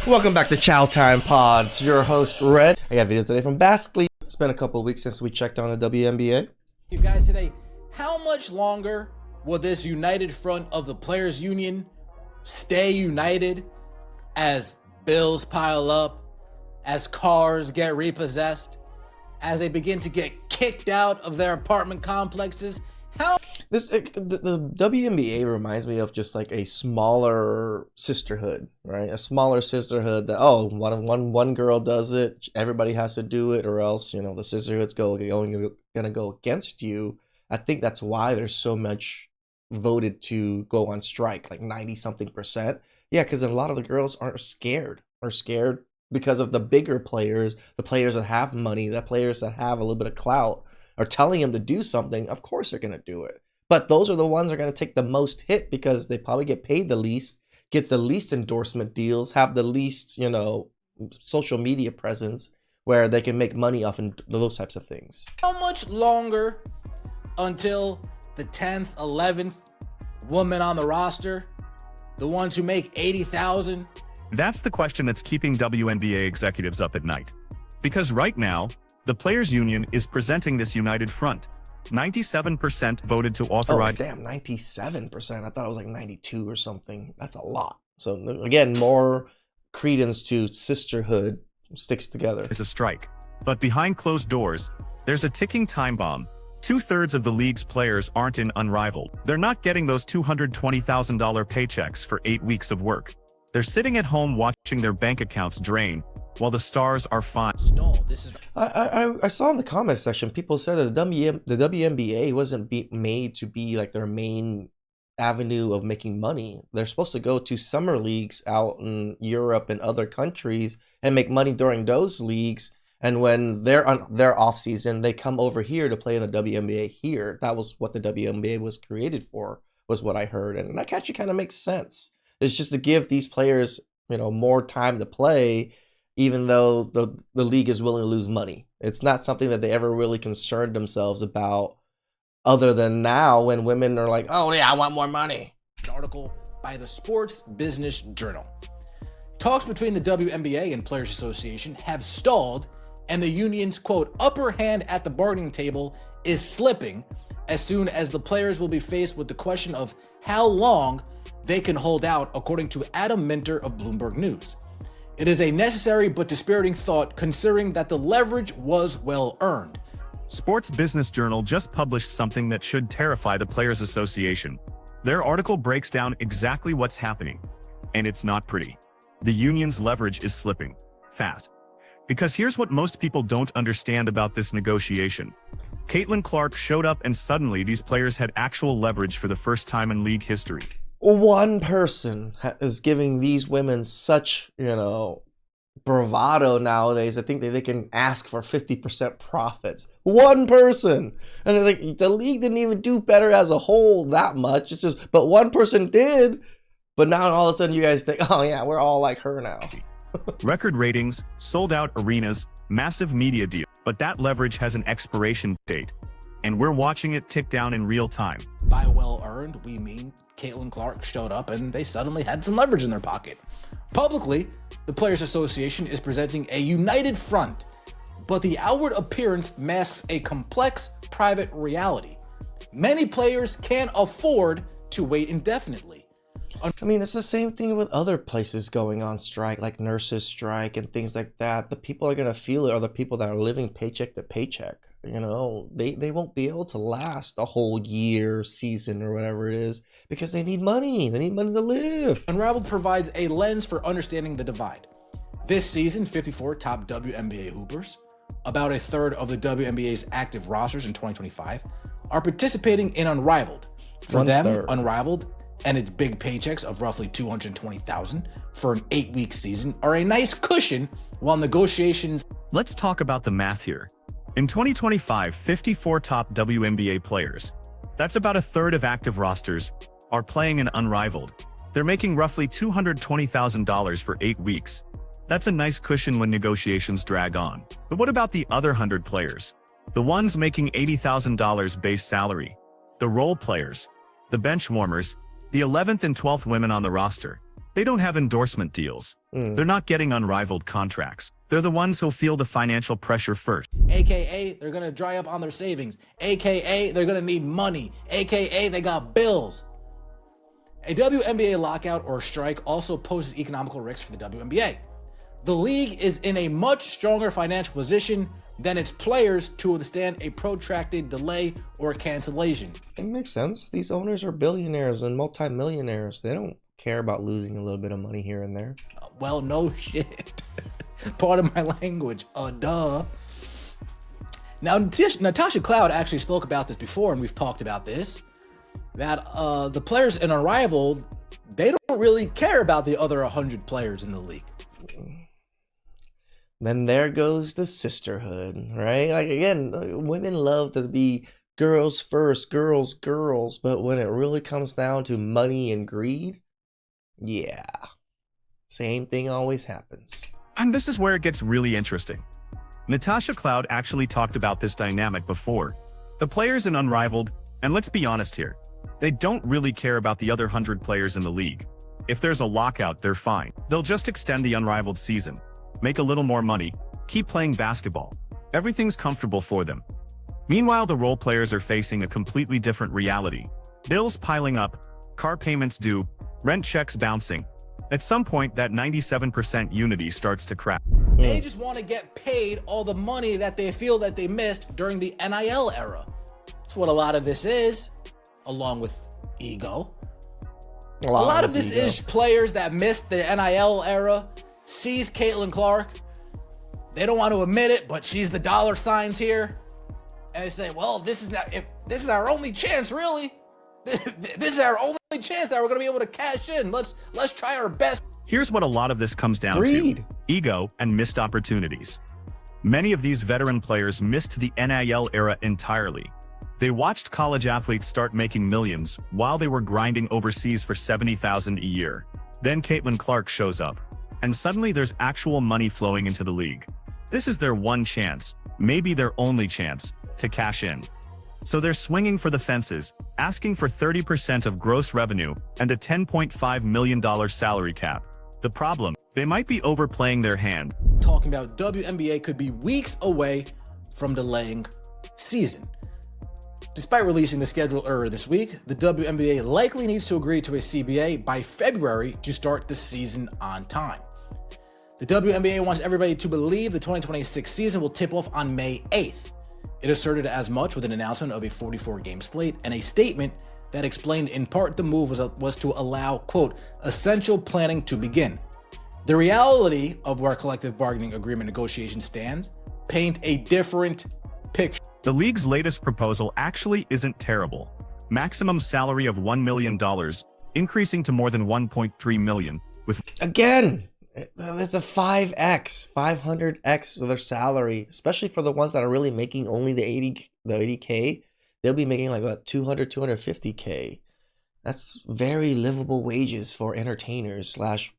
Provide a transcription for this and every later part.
Welcome back to Chow Time Pods. Your host Red. I got videos today from basklye. It's been a couple of weeks since we checked on the WNBA. You guys today, how much longer will this united front of the players union stay united as bills pile up, as cars get repossessed, as they begin to get kicked out of their apartment complexes? The WNBA reminds me of just like a smaller sisterhood, right? A smaller sisterhood that, one girl does it, everybody has to do it, or else, the sisterhood's gonna go against you. I think that's why there's so much voted to go on strike, like 90-something%. Yeah, because a lot of the girls are scared because of the bigger players, the players that have money, the players that have a little bit of clout, are telling them to do something. Of course they're gonna do it. But those are the ones that are going to take the most hit because they probably get paid the least, get the least endorsement deals, have the least, social media presence where they can make money off of those types of things. How much longer until the 10th, 11th woman on the roster, the ones who make $80,000? That's the question that's keeping WNBA executives up at night. Because right now, the Players Union is presenting this united front. 97% voted to authorize. Oh, damn, 97%. I thought it was like 92 or something. That's a lot. So again, more credence to sisterhood sticks together. Is a strike. But behind closed doors, there's a ticking time bomb. 2/3 of the league's players aren't in Unrivaled. They're not getting those $220,000 paychecks for 8 weeks of work. They're sitting at home watching their bank accounts drain while the stars are fine. I saw in the comment section people said that the WNBA wasn't made to be like their main avenue of making money. They're supposed to go to summer leagues out in Europe and other countries and make money during those leagues. And when they're on their off season, they come over here to play in the WNBA here. That was what the WNBA was created for, was what I heard. And that actually kind of makes sense. It's just to give these players, more time to play, even though the league is willing to lose money. It's not something that they ever really concerned themselves about, other than now when women are like, oh yeah, I want more money. An article by the Sports Business Journal. Talks between the WNBA and Players Association have stalled, and the union's, quote, upper hand at the bargaining table is slipping as soon as the players will be faced with the question of how long they can hold out, according to Adam Minter of Bloomberg News. It is a necessary but dispiriting thought, considering that the leverage was well earned. Sports Business Journal just published something that should terrify the Players Association. Their article breaks down exactly what's happening, and it's not pretty. The union's leverage is slipping fast. Because here's what most people don't understand about this negotiation. Caitlin Clark showed up and suddenly these players had actual leverage for the first time in league history. One person is giving these women such, bravado nowadays. I think they can ask for 50% profits. One person. And it's like, the league didn't even do better as a whole that much. It's just, but one person did. But now all of a sudden you guys think, oh yeah, we're all like her now. Record ratings, sold out arenas, massive media deal. But that leverage has an expiration date. And we're watching it tick down in real time. By well earned, we mean Caitlin Clark showed up and they suddenly had some leverage in their pocket. Publicly, the Players Association is presenting a united front, but the outward appearance masks a complex private reality. Many players can't afford to wait indefinitely. I mean, it's the same thing with other places going on strike, like nurses strike and things like that. The people are going to feel it are the people that are living paycheck to paycheck. They won't be able to last a whole year, season, or whatever it is, because they need money. They need money to live. Unrivaled provides a lens for understanding the divide. This season, 54 top WNBA hoopers, about a third of the WNBA's active rosters in 2025, are participating in Unrivaled. For them, Unrivaled and its big paychecks of roughly $220,000 for an 8-week season are a nice cushion while negotiations. Let's talk about the math here. In 2025, 54 top WNBA players, that's about a third of active rosters, are playing in Unrivaled. They're making roughly $220,000 for 8 weeks. That's a nice cushion when negotiations drag on. But what about the other 100 players? The ones making $80,000 base salary, the role players, the bench warmers, the 11th and 12th women on the roster. They don't have endorsement deals. They're not getting unrivaled contracts. They're the ones who'll feel the financial pressure first. AKA, they're going to dry up on their savings. AKA, they're going to need money. AKA, they got bills. A WNBA lockout or strike also poses economical risks for the WNBA. The league is in a much stronger financial position than its players to withstand a protracted delay or cancellation. It makes sense. These owners are billionaires and multimillionaires. They don't care about losing a little bit of money here and there. Well, no shit. Part of my language. Duh. Now, Natasha Cloud actually spoke about this before, and we've talked about this, that the players in Unrivaled, they don't really care about the other 100 players in the league. Then there goes the sisterhood, right? Like, again, women love to be girls first, girls, but when it really comes down to money and greed, yeah, same thing always happens. And this is where it gets really interesting. Natasha Cloud actually talked about this dynamic before. The players in Unrivaled, and let's be honest here, they don't really care about the other 100 players in the league. If there's a lockout, they're fine. They'll just extend the Unrivaled season, make a little more money, keep playing basketball. Everything's comfortable for them. Meanwhile, the role players are facing a completely different reality. Bills piling up, car payments due, rent checks bouncing. At some point, that 97% unity starts to crack. They just want to get paid all the money that they feel that they missed during the NIL era. That's what a lot of this is, along with ego. A lot of this is players that missed the NIL era, sees Caitlin Clark. They don't want to admit it, but she's the dollar signs here. And they say, well, this is our only chance, really. This is our only chance that we're going to be able to cash in. Let's try our best. Here's what a lot of this comes down Greed. to: ego and missed opportunities. Many of these veteran players missed the NIL era entirely. They watched college athletes start making millions while they were grinding overseas for $70,000 a year. Then Caitlin Clark shows up, and suddenly there's actual money flowing into the league. This is their one chance, maybe their only chance, to cash in. So they're swinging for the fences, asking for 30% of gross revenue and a $10.5 million salary cap. The problem, they might be overplaying their hand. Talking about WNBA could be weeks away from delaying season. Despite releasing the schedule earlier this week, the WNBA likely needs to agree to a CBA by February to start the season on time. The WNBA wants everybody to believe the 2026 season will tip off on May 8th. It asserted as much with an announcement of a 44-game slate and a statement that explained in part the move was to allow, quote, essential planning to begin. The reality of where collective bargaining agreement negotiations stands paint a different picture. The league's latest proposal actually isn't terrible. Maximum salary of $1 million, increasing to more than $1.3 million, with Again, it's a 5x, 500x of their salary, especially for the ones that are really making only the 80K. They'll be making like what, 200, 250K. That's very livable wages for entertainers slash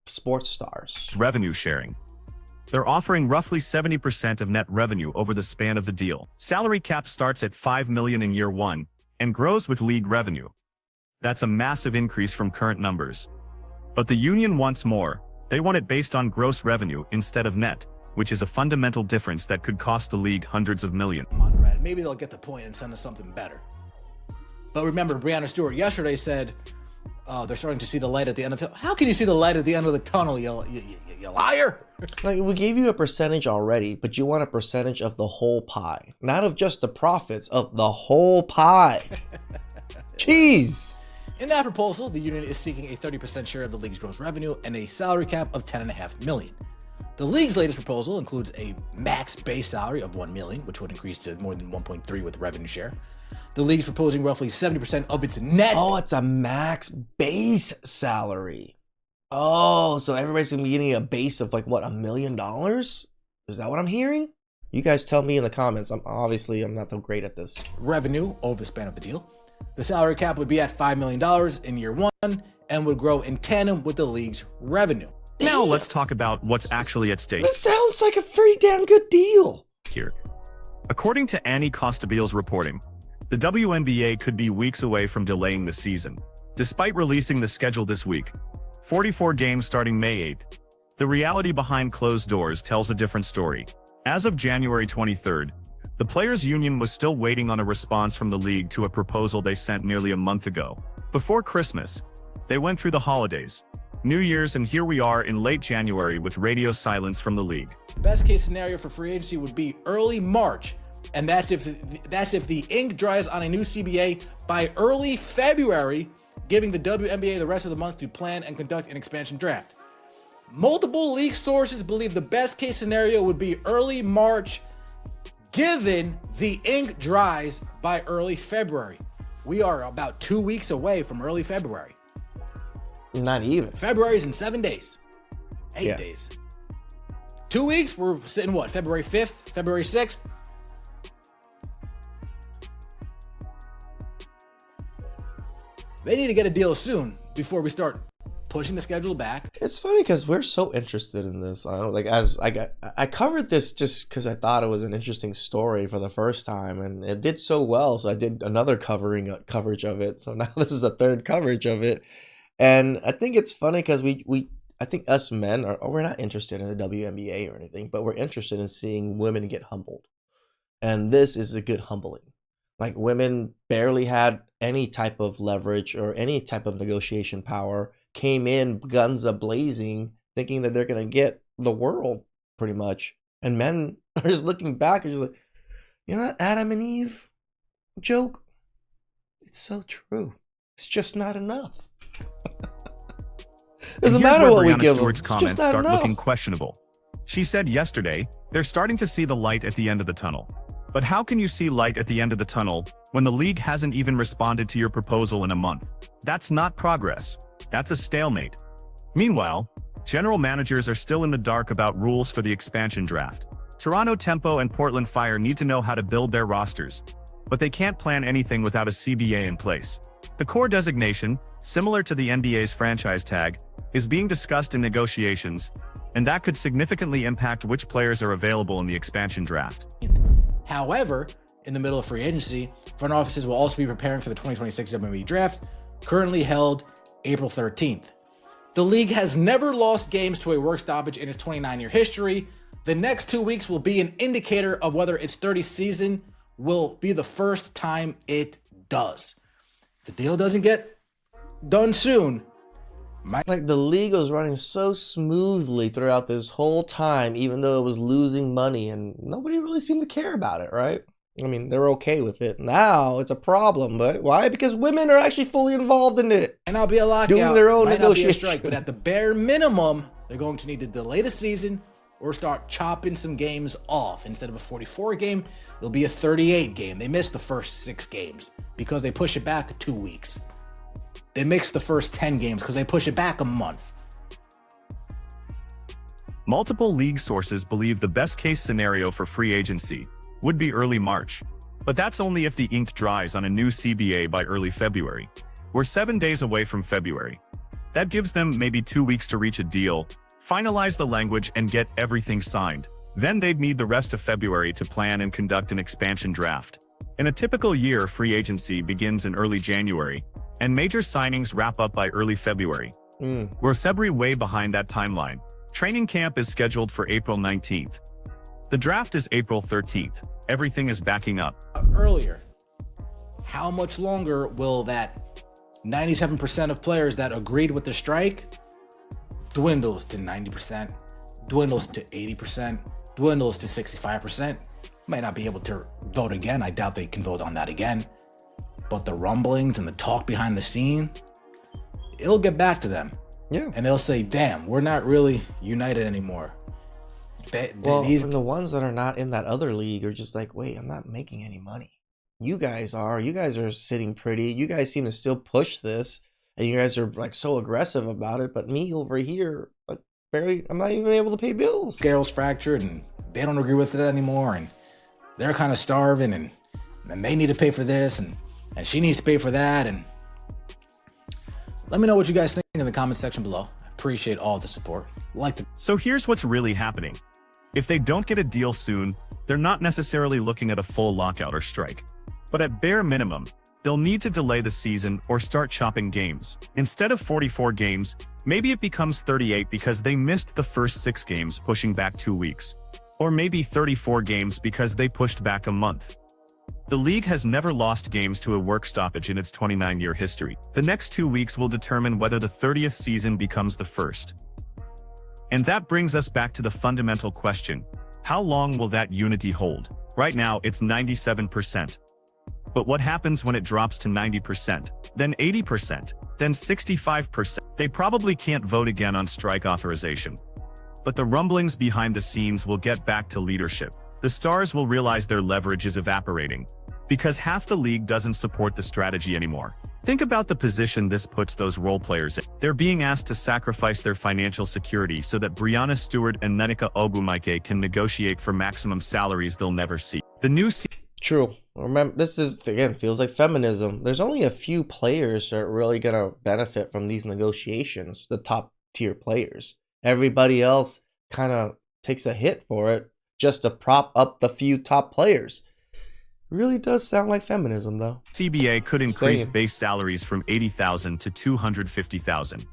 sports stars. revenue sharing. They're offering roughly 70% of net revenue over the span of the deal. Salary cap starts at $5 million in year one and grows with league revenue. That's a massive increase from current numbers. But the union wants more. They want it based on gross revenue instead of net, which is a fundamental difference that could cost the league hundreds of millions. Come on, Brad. Maybe they'll get the point and send us something better. But remember, Breanna Stewart yesterday said they're starting to see the light at the end of the tunnel. How can you see the light at the end of the tunnel, you liar? Like, we gave you a percentage already, but you want a percentage of the whole pie. Not of just the profits, of the whole pie. Jeez. In that proposal, the union is seeking a 30% share of the league's gross revenue and a salary cap of $10.5 million. The league's latest proposal includes a max base salary of $1 million, which would increase to more than 1.3 with revenue share. The league's proposing roughly 70% of its net. Oh, it's a max base salary. Oh, so everybody's gonna be getting a base of like what, $1 million? Is that what I'm hearing? You guys tell me in the comments. I'm not so great at this. Revenue over the span of the deal. The salary cap would be at $5 million in year one and would grow in tandem with the league's revenue. Now let's talk about what's actually at stake This sounds like a pretty damn good deal. here. According to Annie Costabile's reporting, the WNBA could be weeks away from delaying the season. Despite releasing the schedule this week, 44 games starting May 8th. The reality behind closed doors tells a different story. As of January 23rd, the Players' Union was still waiting on a response from the league to a proposal they sent nearly a month ago. Before Christmas, they went through the holidays, New Year's, and here we are in late January with radio silence from the league. Best case scenario for free agency would be early March, and that's if the ink dries on a new CBA by early February, giving the WNBA the rest of the month to plan and conduct an expansion draft. Multiple league sources believe the best case scenario would be early March, given the ink dries by early February. We are about 2 weeks away from early February. Not even. February's in 7 days. 8 days. 2 weeks, we're sitting what? February 5th, February 6th? They need to get a deal soon before we start pushing the schedule back. It's funny because we're so interested in this. I covered this just because I thought it was an interesting story for the first time, and it did so well. So I did another coverage of it. So now this is the third coverage of it, and I think it's funny because I think us men we're not interested in the WNBA or anything, but we're interested in seeing women get humbled, and this is a good humbling. Like, women barely had any type of leverage or any type of negotiation power, came in guns a-blazing, thinking that they're going to get the world, pretty much. And men are just looking back and just like, you know that Adam and Eve joke? It's so true. It's just not enough. Doesn't matter what we give them. It's comments just not start enough. looking questionable. She said yesterday, they're starting to see the light at the end of the tunnel. But how can you see light at the end of the tunnel when the league hasn't even responded to your proposal in a month? That's not progress. That's a stalemate. Meanwhile, general managers are still in the dark about rules for the expansion draft. Toronto Tempo and Portland Fire need to know how to build their rosters, but they can't plan anything without a CBA in place. The core designation, similar to the NBA's franchise tag, is being discussed in negotiations, and that could significantly impact which players are available in the expansion draft. However, in the middle of free agency, front offices will also be preparing for the 2026 WNBA draft, currently held April 13th. The league has never lost games to a work stoppage in its 29-year history. The next 2 weeks will be an indicator of whether its 30th season will be the first time it does. If the deal doesn't get done soon, like, the league was running so smoothly throughout this whole time, even though it was losing money, and nobody really seemed to care about it, right? I mean, they're okay with it. Now it's a problem, but why? Because women are actually fully involved in it. and I'll be a lockout. Doing their own Might not be a negotiation. strike, but at the bare minimum, they're going to need to delay the season or start chopping some games off. Instead of a 44 game, it'll be a 38 game. They missed the first 6 games because they push it back 2 weeks. They mixed the first 10 games because they push it back a month. Multiple league sources believe the best-case scenario for free agency would be early March, but that's only if the ink dries on a new CBA by early February. We're 7 days away from February. That gives them maybe 2 weeks to reach a deal, finalize the language, and get everything signed. Then they'd need the rest of February to plan and conduct an expansion draft. In a typical year, free agency begins in early January, and major signings wrap up by early February. We're February way behind that timeline. Training camp is scheduled for April 19th. The draft is April 13th. Everything is backing up. Earlier, how much longer will that 97% of players that agreed with the strike dwindles to 90%, dwindles to 80%, dwindles to 65%? Might not be able to vote again. I doubt they can vote on that again. But the rumblings and the talk behind the scene, it'll get back to them. Yeah. And they'll say, damn, we're not really united anymore. And the ones that are not in that other league are just like, wait, I'm not making any money. You guys are. You guys are sitting pretty. You guys seem to still push this, and you guys are like so aggressive about it. But me over here, like, I'm not even able to pay bills. Scales fractured, and they don't agree with it anymore, and they're kind of starving, and they need to pay for this, and she needs to pay for that. And let me know what you guys think in the comment section below. I appreciate all the support. So here's what's really happening. If they don't get a deal soon, they're not necessarily looking at a full lockout or strike. But at bare minimum, they'll need to delay the season or start chopping games. Instead of 44 games, Maybe it becomes 38 because they missed the first 6 games, pushing back 2 weeks. Or maybe 34 games because they pushed back a month. The league has never lost games to a work stoppage in its 29-year history. The next 2 weeks will determine whether the 30th season becomes the first. And that brings us back to the fundamental question: how long will that unity hold? Right now, it's 97%. But what happens when it drops to 90%, then 80%, then 65%? They probably can't vote again on strike authorization. But the rumblings behind the scenes will get back to leadership. The stars will realize their leverage is evaporating, because half the league doesn't support the strategy anymore. Think about the position this puts those role players in. They're being asked to sacrifice their financial security so that Breanna Stewart and Nneka Ogwumike can negotiate for maximum salaries they'll never see. The new True. Remember, this is, again, feels like feminism. There's only a few players that are really going to benefit from these negotiations, the top tier players. Everybody else kind of takes a hit for it just to prop up the few top players. Really does sound like feminism, though. CBA could increase base salaries from $80,000 to $250,000.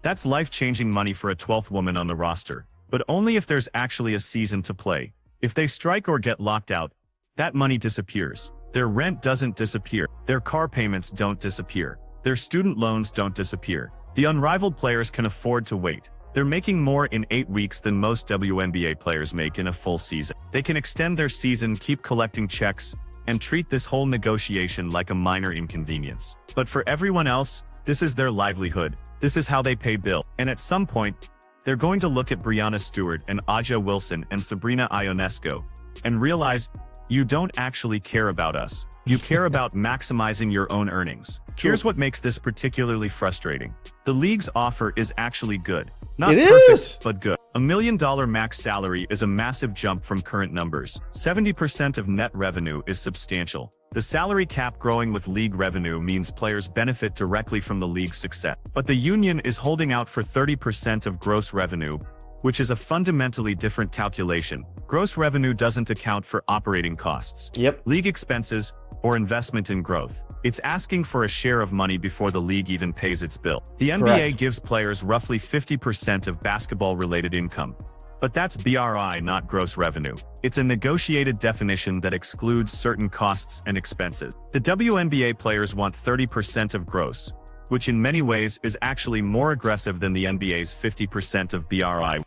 That's life-changing money for a 12th woman on the roster, but only if there's actually a season to play. If they strike or get locked out, that money disappears. Their rent doesn't disappear. Their car payments don't disappear. Their student loans don't disappear. The unrivaled players can afford to wait. They're making more in 8 weeks than most WNBA players make in a full season. They can extend their season, keep collecting checks, and treat this whole negotiation like a minor inconvenience. But for everyone else, this is their livelihood. This is how they pay bills. And at some point, they're going to look at Breanna Stewart and Aja Wilson and Sabrina Ionesco and realize, you don't actually care about us. You care about maximizing your own earnings. Here's what makes this particularly frustrating. The league's offer is actually good. Not perfect, but good. $1 million max salary is a massive jump from current numbers. 70% of net revenue is substantial. The salary cap growing with league revenue means players benefit directly from the league's success. But the union is holding out for 30% of gross revenue, which is a fundamentally different calculation. Gross revenue doesn't account for operating costs, league expenses, or investment in growth. It's asking for a share of money before the league even pays its bill. The NBA gives players roughly 50% of basketball-related income. But that's BRI, not gross revenue. It's a negotiated definition that excludes certain costs and expenses. The WNBA players want 30% of gross, which in many ways is actually more aggressive than the NBA's 50% of BRI.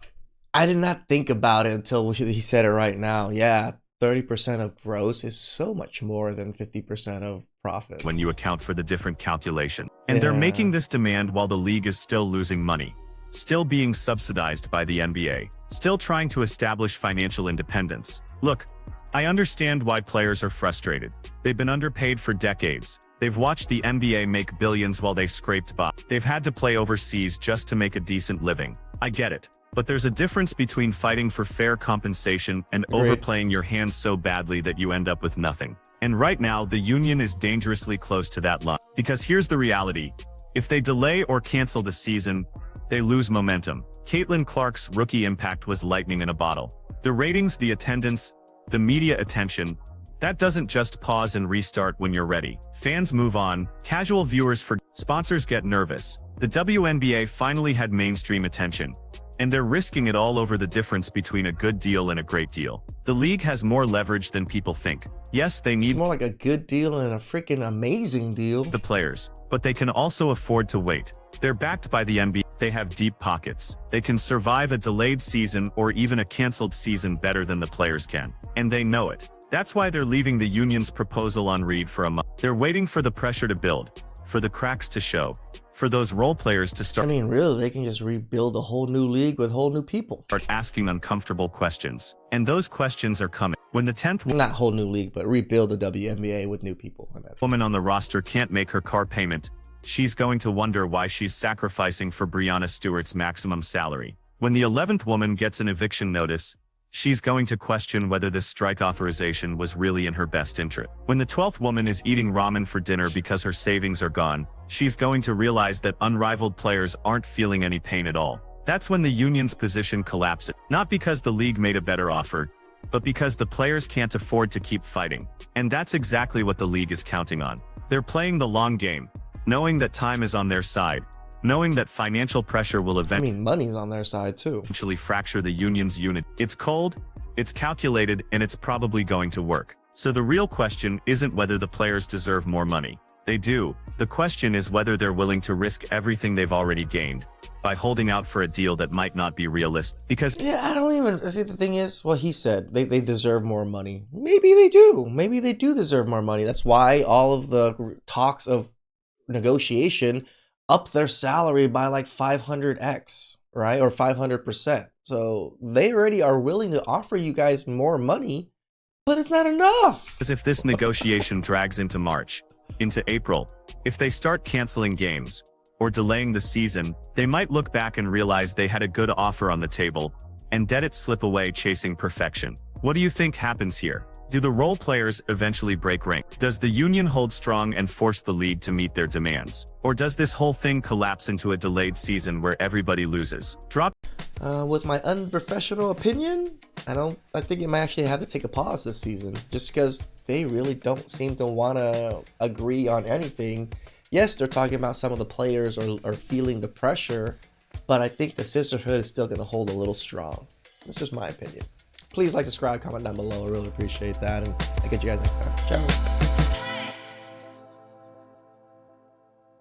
I did not think about it until he said it right now. Yeah, 30% of gross is so much more than 50% of profits. When you account for the different calculation. And they're making this demand while the league is still losing money, still being subsidized by the NBA, still trying to establish financial independence. Look, I understand why players are frustrated. They've been underpaid for decades. They've watched the NBA make billions while they scraped by. They've had to play overseas just to make a decent living. I get it. But there's a difference between fighting for fair compensation and overplaying your hands so badly that you end up with nothing. And right now, the union is dangerously close to that line. Because here's the reality. If they delay or cancel the season, they lose momentum. Caitlin Clark's rookie impact was lightning in a bottle. The ratings, the attendance, the media attention, that doesn't just pause and restart when you're ready. Fans move on, casual viewers forget, sponsors get nervous. The WNBA finally had mainstream attention, and they're risking it all over the difference between a good deal and a great deal. The league has more leverage than people think. Yes, they need more like a good deal and a freaking amazing deal. The players, but they can also afford to wait. They're backed by the NBA. They have deep pockets. They can survive a delayed season or even a canceled season better than the players can. And they know it. That's why they're leaving the union's proposal on read for a month. They're waiting for the pressure to build, for the cracks to show, for those role players to start. I mean, really, they can just rebuild a whole new league with whole new people. Start asking uncomfortable questions. And those questions are coming. When the 10th not whole new league, but rebuild the WNBA with new people. Woman on the roster can't make her car payment, she's going to wonder why she's sacrificing for Breanna Stewart's maximum salary. When the 11th woman gets an eviction notice, she's going to question whether this strike authorization was really in her best interest. When the 12th woman is eating ramen for dinner because her savings are gone, she's going to realize that unrivaled players aren't feeling any pain at all. That's when the union's position collapses. Not because the league made a better offer, but because the players can't afford to keep fighting. And that's exactly what the league is counting on. They're playing the long game, knowing that time is on their side, knowing that financial pressure will I mean, money's on their side too. eventually fracture the union's unit. It's cold, it's calculated, and it's probably going to work. So the real question isn't whether the players deserve more money. They do. The question is whether they're willing to risk everything they've already gained by holding out for a deal that might not be realistic. Because yeah, I don't even see, the thing is, well, he said they deserve more money. Maybe they do. Maybe they do deserve more money. That's why all of the talks of negotiation up their salary by like 500x, right? Or 500%. So they already are willing to offer you guys more money, but it's not enough. as if this negotiation drags into March, into April, if they start canceling games or delaying the season, they might look back and realize they had a good offer on the table and let it slip away chasing perfection. What do you think happens here? Do the role players eventually break rank? Does the union hold strong and force the league to meet their demands? Or does this whole thing collapse into a delayed season where everybody loses? With my unprofessional opinion, I think it might actually have to take a pause this season, just because they really don't seem to want to agree on anything. Yes, they're talking about some of the players are feeling the pressure, but I think the sisterhood is still going to hold a little strong. That's just my opinion. Please like, subscribe, comment down below. I really appreciate that, and I'll catch you guys next time. Ciao.